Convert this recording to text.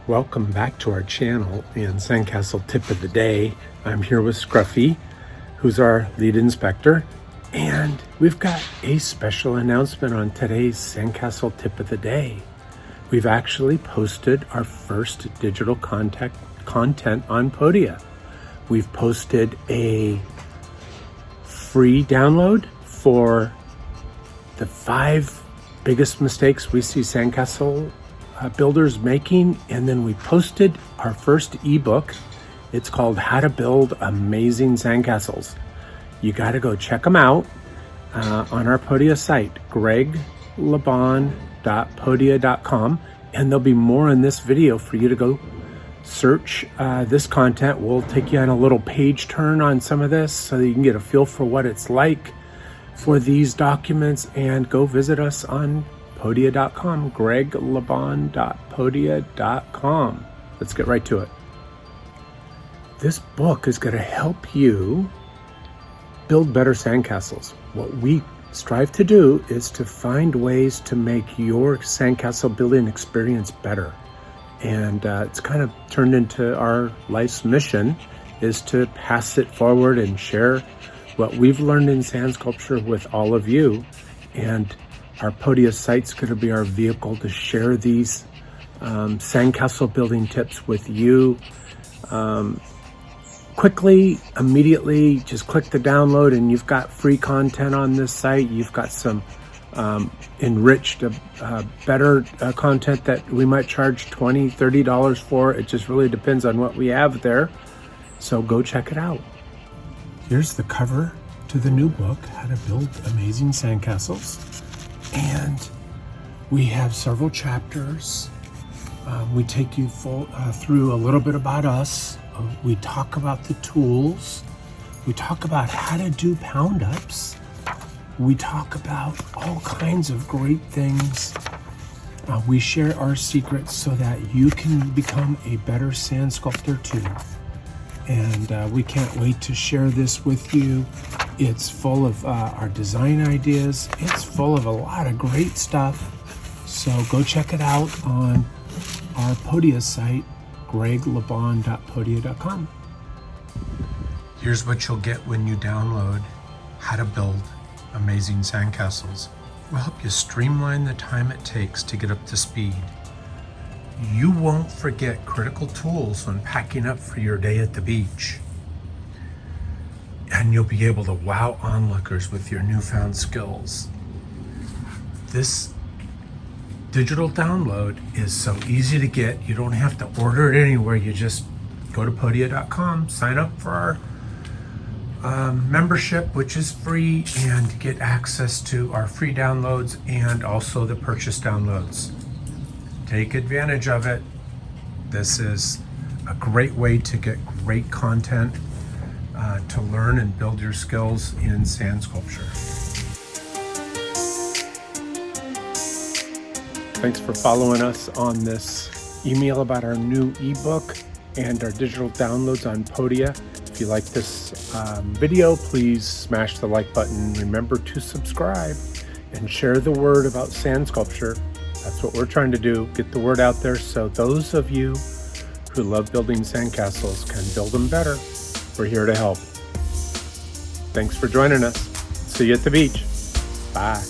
Welcome back to our channel and Sandcastle Tip of the Day. I'm here with Scruffy, who's our lead inspector, and we've got a special announcement on today's Sandcastle Tip of the Day. We've actually posted our first digital content on Podia. We've posted a free download for the 5 biggest mistakes we see sandcastle builders making, and then we posted our first ebook. It's called How to Build Amazing Sandcastles. You got to go check them out on our Podia site, greglebon.podia.com, and there'll be more in this video for you to go search this content. We'll take you on a little page turn on some of this so that you can get a feel for what it's like for these documents, and go visit us on Podia.com, greglebon.podia.com. Let's get right to it. This book is going to help you build better sandcastles. What we strive to do is to find ways to make your sandcastle building experience better. And it's kind of turned into our life's mission, is to pass it forward and share what we've learned in sand sculpture with all of you. And our Podia site's going to be our vehicle to share these sandcastle building tips with you. Quickly, immediately, just click the download and you've got free content on this site. You've got some enriched, better content that we might charge $20, $30 for. It just really depends on what we have there. So go check it out. Here's the cover to the new book, How to Build Amazing Sandcastles. And we have several chapters. We take you through a little bit about us. We talk about the tools. We talk about how to do pound ups. We talk about all kinds of great things. We share our secrets so that you can become a better sand sculptor too. And we can't wait to share this with you. It's full of our design ideas. It's full of a lot of great stuff. So go check it out on our Podia site, greglebon.podia.com. Here's what you'll get when you download How to Build Amazing Sandcastles. We'll help you streamline the time it takes to get up to speed. You won't forget critical tools when packing up for your day at the beach. And you'll be able to wow onlookers with your newfound skills. This digital download is so easy to get. You don't have to order it anywhere. You just go to podia.com, sign up for our membership, which is free, and get access to our free downloads and also the purchase downloads. Take advantage of it. This is a great way to get great content to learn and build your skills in sand sculpture. Thanks for following us on this email about our new ebook and our digital downloads on Podia. If you like this video, please smash the like button. Remember to subscribe and share the word about sand sculpture. That's what we're trying to do, get the word out there so those of you who love building sandcastles can build them better. We're here to help. Thanks for joining us. See you at the beach. Bye.